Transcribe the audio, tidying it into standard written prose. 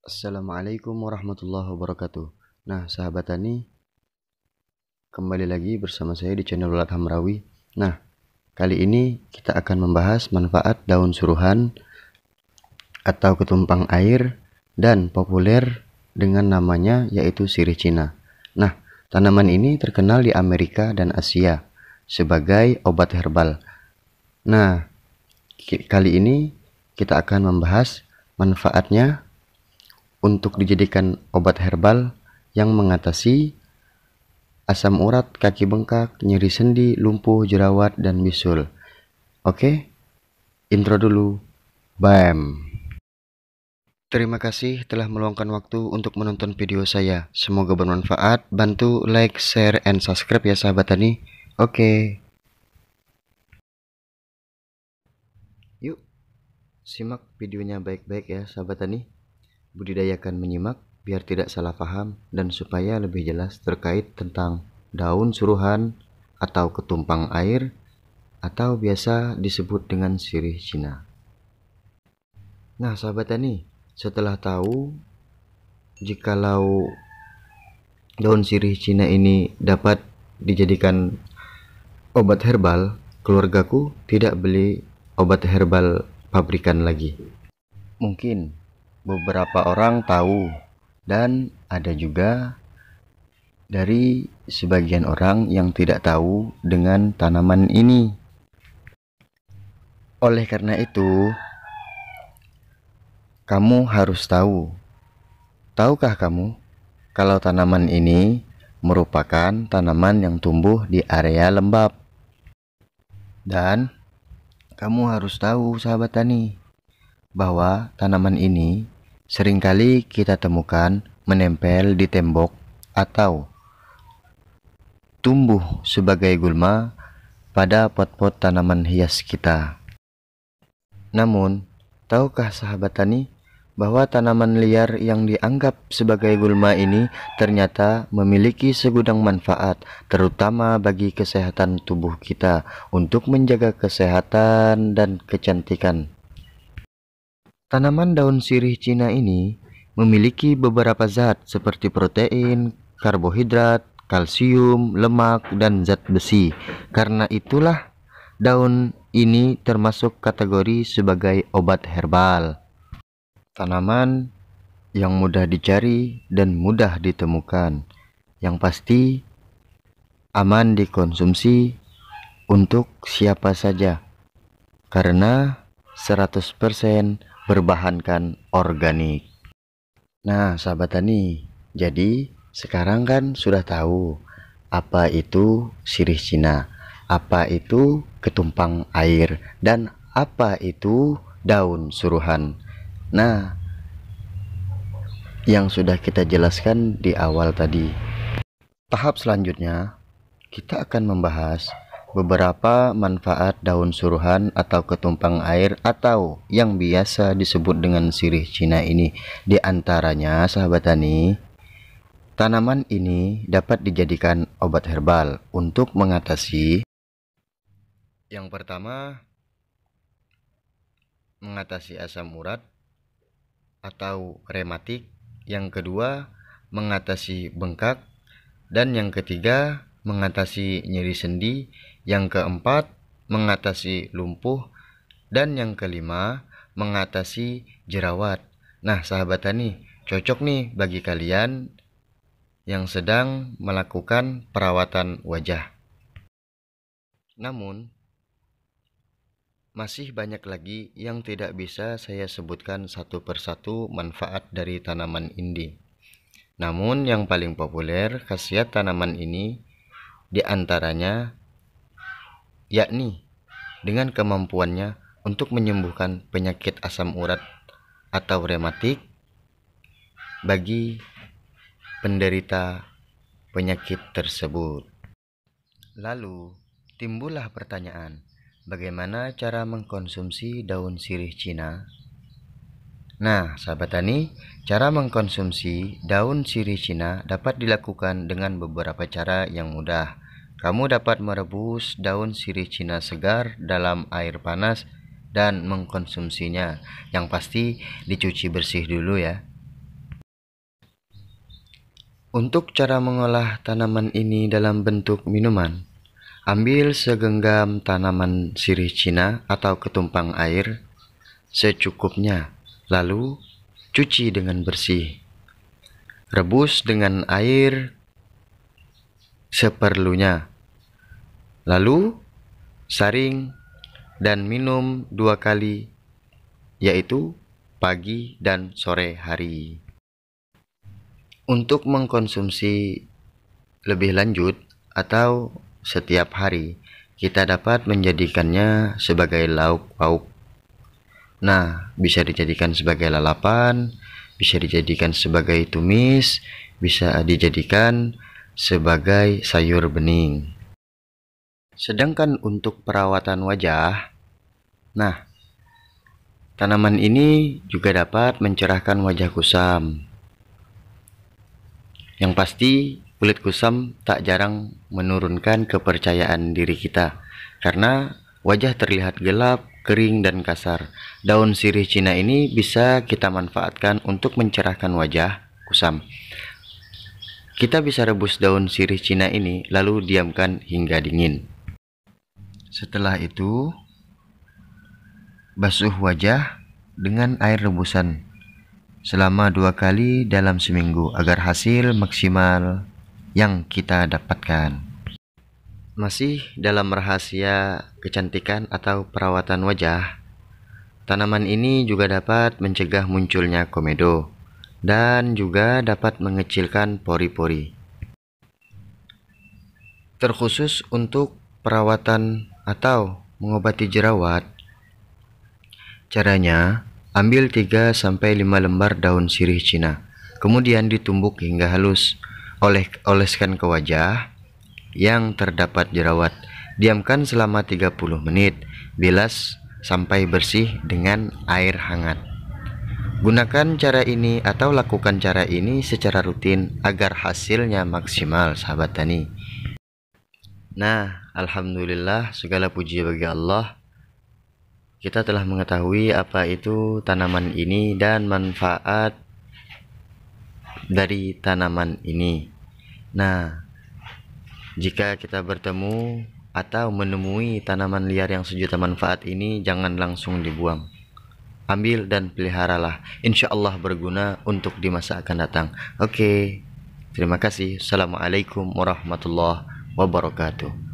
Assalamualaikum warahmatullahi wabarakatuh. Nah, sahabat tani, kembali lagi bersama saya di channel Ulat Hamrawi. Nah, kali ini kita akan membahas manfaat daun suruhan atau ketumpang air dan populer dengan namanya yaitu sirih Cina. Nah, tanaman ini terkenal di Amerika dan Asia sebagai obat herbal. Nah, kali ini kita akan membahas manfaatnya untuk dijadikan obat herbal yang mengatasi asam urat, kaki bengkak, nyeri sendi, lumpuh, jerawat, dan bisul. Oke, intro dulu. Bam. Terima kasih telah meluangkan waktu untuk menonton video saya. Semoga bermanfaat. Bantu like, share, and subscribe ya sahabat tani. Oke. Yuk, simak videonya baik-baik ya sahabat tani. Budidayakan menyimak biar tidak salah paham dan supaya lebih jelas terkait tentang daun suruhan atau ketumpang air atau biasa disebut dengan sirih Cina. Nah sahabat tani, setelah tahu jikalau daun sirih Cina ini dapat dijadikan obat herbal, keluargaku tidak beli obat herbal pabrikan lagi. Mungkin beberapa orang tahu dan ada juga dari sebagian orang yang tidak tahu dengan tanaman ini. Oleh karena itu, kamu harus tahu. Tahukah kamu kalau tanaman ini merupakan tanaman yang tumbuh di area lembab? Dan kamu harus tahu sahabat tani, bahwa tanaman ini seringkali kita temukan menempel di tembok atau tumbuh sebagai gulma pada pot-pot tanaman hias kita. Namun, tahukah sahabat tani bahwa tanaman liar yang dianggap sebagai gulma ini ternyata memiliki segudang manfaat, terutama bagi kesehatan tubuh kita untuk menjaga kesehatan dan kecantikan. Tanaman daun sirih Cina ini memiliki beberapa zat seperti protein, karbohidrat, kalsium, lemak, dan zat besi. Karena itulah daun ini termasuk kategori sebagai obat herbal. Tanaman yang mudah dicari dan mudah ditemukan. Yang pasti aman dikonsumsi untuk siapa saja. Karena 100% berbahankan organik. Nah sahabat tani, jadi sekarang kan sudah tahu apa itu sirih Cina, apa itu ketumpang air, dan apa itu daun suruhan. Nah, yang sudah kita jelaskan di awal tadi. Tahap selanjutnya, kita akan membahas beberapa manfaat daun suruhan atau ketumpang air atau yang biasa disebut dengan sirih Cina ini. Di antaranya sahabat tani, tanaman ini dapat dijadikan obat herbal untuk mengatasi yang pertama, mengatasi asam urat atau rematik, yang kedua mengatasi bengkak, dan yang ketiga mengatasi nyeri sendi, yang keempat mengatasi lumpuh, dan yang kelima mengatasi jerawat. Nah sahabat tani, cocok nih bagi kalian yang sedang melakukan perawatan wajah. Namun masih banyak lagi yang tidak bisa saya sebutkan satu persatu manfaat dari tanaman ini. Namun yang paling populer khasiat tanaman ini diantaranya yakni dengan kemampuannya untuk menyembuhkan penyakit asam urat atau rematik bagi penderita penyakit tersebut. Lalu timbullah pertanyaan, bagaimana cara mengkonsumsi daun sirih Cina? Nah sahabat tani, cara mengkonsumsi daun sirih Cina dapat dilakukan dengan beberapa cara yang mudah. Kamu dapat merebus daun sirih Cina segar dalam air panas dan mengkonsumsinya. Yang pasti dicuci bersih dulu ya. Untuk cara mengolah tanaman ini dalam bentuk minuman, ambil segenggam tanaman sirih Cina atau ketumpang air secukupnya, lalu cuci dengan bersih. Rebus dengan air seperlunya, lalu saring dan minum 2 kali, yaitu pagi dan sore hari. Untuk mengkonsumsi lebih lanjut atau setiap hari, kita dapat menjadikannya sebagai lauk pauk. Nah, bisa dijadikan sebagai lalapan, bisa dijadikan sebagai tumis, bisa dijadikan sebagai sayur bening. Sedangkan untuk perawatan wajah, nah, tanaman ini juga dapat mencerahkan wajah kusam. Yang pasti, kulit kusam tak jarang menurunkan kepercayaan diri kita, karena wajah terlihat gelap, kering, dan kasar. Daun sirih Cina ini bisa kita manfaatkan untuk mencerahkan wajah kusam. Kita bisa rebus daun sirih Cina ini, lalu diamkan hingga dingin. Setelah itu, basuh wajah dengan air rebusan selama 2 kali dalam seminggu agar hasil maksimal yang kita dapatkan. Masih dalam rahasia kecantikan atau perawatan wajah, tanaman ini juga dapat mencegah munculnya komedo dan juga dapat mengecilkan pori-pori. Terkhusus untuk perawatan atau mengobati jerawat, caranya ambil 3-5 lembar daun sirih Cina, kemudian ditumbuk hingga halus. Oleskan ke wajah yang terdapat jerawat. Diamkan selama 30 menit. Bilas sampai bersih dengan air hangat. Gunakan cara ini atau lakukan cara ini secara rutin agar hasilnya maksimal, sahabat tani. Nah, alhamdulillah, segala puji bagi Allah. Kita telah mengetahui apa itu tanaman ini dan manfaat dari tanaman ini. Nah, jika kita bertemu atau menemui tanaman liar yang sejuta manfaat ini, jangan langsung dibuang. Ambil dan peliharalah. Insya Allah berguna untuk di masa akan datang. Oke, terima kasih. Assalamualaikum warahmatullahi wabarakatuh.